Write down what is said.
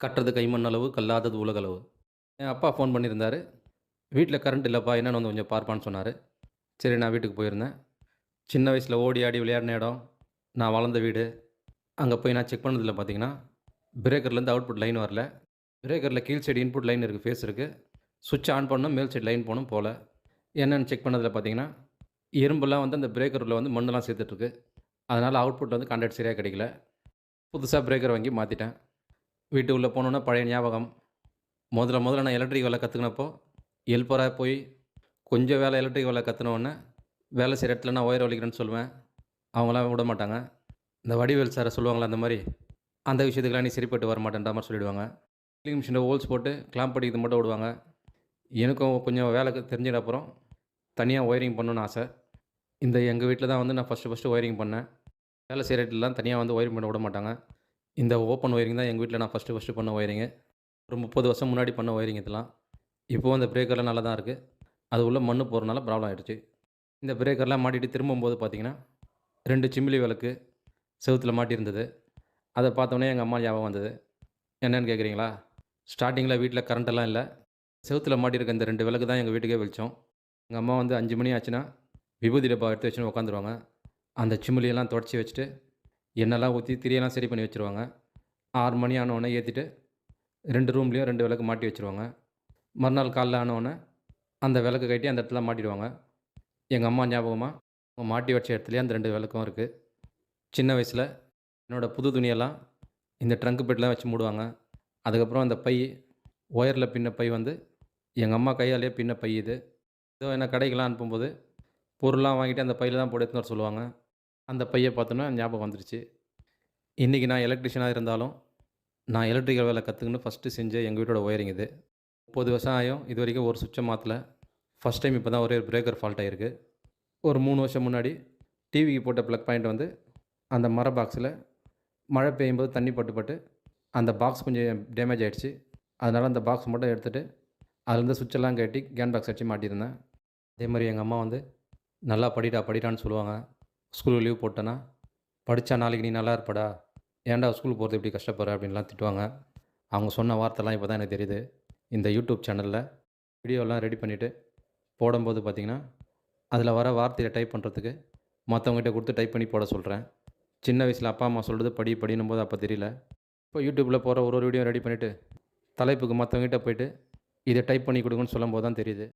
கட்டுறது கைமண் அளவு, கல்லாதது உலகளவு. என் அப்பா ஃபோன் பண்ணியிருந்தாரு. வீட்ல கரண்ட் இல்லப்பா, என்னன்னு வந்து கொஞ்சம் பார்ப்பான்னு சொன்னாரு. சரி, நான் வீட்டுக்கு போயிருந்தேன். சின்ன வயசுல ஓடி ஆடி விளையாடின இடம், நான் வளர்ந்த வீடு. அங்க போய் நான் செக் பண்ணதில பார்த்தீங்கன்னா, பிரேக்கர்லேருந்து அவுட்புட் லைன் வரல. பிரேக்கர்ல கீழ் சைடு இன்புட் லைன் இருக்கு, ஃபேஸ் இருக்கு. ஸ்விட்ச் ஆன் பண்ணோம், மேல் சைடு லைன் போனோம், போல. என்னன்னு செக் பண்ணதில பார்த்தீங்கன்னா, எறும்பெல்லாம் வந்து அந்த பிரேக்கர் உள்ள வந்து மண்ணெல்லாம் சேர்த்துட்ருக்கு. அதனால அவுட்புட் வந்து கான்டாக்ட் சரியா கிடைக்கல. புதுசா பிரேக்கர் வாங்கி மாத்திட்டேன். வீட்டு உள்ள போனோனே பழைய ஞாபகம். முதல்ல நான் எலக்ட்ரிக் வேலை கத்துக்கினப்போ, ஹெல்ப்பரா போய் கொஞ்சம் வேலை எலக்ட்ரிக் வேலை கத்துன உடனே, வேலை செய்ற இடத்துல நான் ஒயர் வலிக்கிறேன்னு சொல்லுவேன். அவங்கலாம் விடமாட்டாங்க. இந்த வடிவேல் சார சொல்லுவாங்கள்ல அந்த மாரி, அந்த விஷயத்துக்குலாம் நீ சரிப்பட்டு வரமாட்டேன்ற மாரி சொல்லிடுவாங்க. மில்லிங் மிஷின்ல ஹோல்ஸ் போட்டு கிளாம்ப் அடிக்கிறது மட்டும் விடுவாங்க. எனக்கும் கொஞ்சம் வேலை தெரிஞ்சதுக்கு அப்புறம், தனியா ஒயரிங் பண்ணணும்னு ஆசை. எங்க வீட்ல தான் வந்து நான் ஃபர்ஸ்ட்டு ஒயரிங் பண்ணேன். வேலை செய்ற இடத்துலலாம் தனியா வந்து ஒயரிங் பண்ண விடமாட்டாங்க. இந்த ஓப்பன் ஒயரிங் தான் எங்க வீட்ல நான் ஃபர்ஸ்ட்டு பண்ண ஒயரிங்கு. ஒரு 30 வருஷம் முன்னாடி பண்ண ஒயரிங் இதெல்லாம். இப்போவும் அந்த பிரேக்கர்லாம் நல்லா தான் இருக்கு. அது உள்ள மண்ணு போறனால ப்ராப்ளம் ஆயிடுச்சு. இந்த பிரேக்கர்லாம் மாட்டிட்டு திரும்பும்போது பார்த்தீங்கன்னா, 2 சிமிலி விளக்கு செவுத்துல மாட்டியிருந்தது. அத பார்த்தோனே எங்க அம்மா ஞாபகம் வந்தது. என்னன்னு கேட்குறீங்களா? ஸ்டார்ட்டிங்கில வீட்ல கரண்ட் எல்லாம் இல்ல. செவுத்துல மாட்டியிருக்க இந்த 2 விளக்கு தான் எங்க வீட்டுக்கே வெளிச்சம். எங்க அம்மா வந்து 5 மணி ஆச்சுன்னா, விபூதி டப்பா எடுத்து வச்சுன்னு உட்காந்துருவாங்க. அந்த சிமிலியெல்லாம் தொடச்சி வச்சுட்டு, எண்ணெய்லாம் ஊத்தி திரியெல்லாம் சரி பண்ணி வச்சுருவாங்க. 6 மணி ஆனவுனே ஏத்திட்டு, 2 ரூம்லயும் 2 விளக்கு மாட்டி வச்சுருவாங்க. மறுநாள் காலைல ஆனவுனே, அந்த விளக்க கழட்டி அந்த இடத்துல மாட்டிடுவாங்க. எங்க அம்மா ஞாபகமா, அவங்க மாட்டி வச்ச இடத்துலயே அந்த 2 விளக்கும் இருக்கு. சின்ன வயசுல என்னோட புது துணியெல்லாம் இந்த ட்ரங்க் பெட்ல வச்சு மூடுவாங்க. அதுக்கப்புறம் அந்த பை, ஒயர்ல பின்ன பை வந்து எங்க அம்மா கையாலேயே பின்ன பை இது. ஏதோ என்ன கடைக்கெல்லாம் அனுப்பும்போது, பொருள்லாம் வாங்கிட்டு அந்த பையில தான் போட்டு எடுத்துன்னு வர சொல்லுவாங்க. அந்த பைய பார்த்தோன்னே ஞாபகம் வந்துருச்சு. இன்னைக்கு நான் எலக்ட்ரீஷியனா இருந்தாலும், நான் எலக்ட்ரிக்கல் வேலை கத்துக்கின்னு ஃபர்ஸ்ட்டு செஞ்ச எங்க வீட்டோட ஒயரிங் இது. 30 வருஷம் ஆயும் இதுவரைக்கும் ஒரு சுவிட்ச மாத்தல. ஃபர்ஸ்ட் டைம் இப்ப தான் ஒரே ஒரு பிரேக்கர் ஃபால்ட் ஆயிருக்கு. ஒரு 3 வருஷம் முன்னாடி டிவிக்கு போட்ட ப்ளக் பாயிண்ட் வந்து அந்த மர பாக்ஸில மழை பெய்யும்போது தண்ணி பட்டு, அந்த பாக்ஸ் கொஞ்சம் டேமேஜ் ஆயிடுச்சு. அதனால அந்த பாக்ஸ் மட்டும் எடுத்துட்டு, அதுலேருந்து சுவிட்செல்லாம் கழட்டி கேன் பாக்ஸ் வச்சு மாட்டியிருந்தேன். அதே மாரி எங்க அம்மா வந்து, "நல்லா படிடா, படிடான்னு" சொல்லுவாங்க. ஸ்கூலுக்கு லீவ் போட்டேன்னா, "படிச்சா நாளைக்கு நீ நல்லா இருப்படா. ஏன்டா ஸ்கூலுக்கு போறது இப்படி கஷ்டப்படுற?" அப்படின்லாம் திட்டுவாங்க. அவங்க சொன்ன வார்த்தைலாம் இப்ப தான் எனக்கு தெரியுது. இந்த யூடியூப் சேனல்ல வீடியோலாம் ரெடி பண்ணிட்டு போடும்போது பார்த்தீங்கன்னா, அதில வர வார்த்தைய டைப் பண்ணுறதுக்கு மத்தவங்ககிட்ட குடுத்து டைப் பண்ணி போட சொல்றேன். சின்ன வயசுல அப்பா, அம்மா சொல்றது படி படின்னும்போது அப்ப தெரியல. இப்போ யூடியூப்ல போடுற ஒரு வீடியோ ரெடி பண்ணிட்டு, தலைப்புக்கு மத்தவங்ககிட்ட போயிட்டு, இத டைப் பண்ணி குடுங்கன்னு சொல்லும்போது தான் தெரியுது.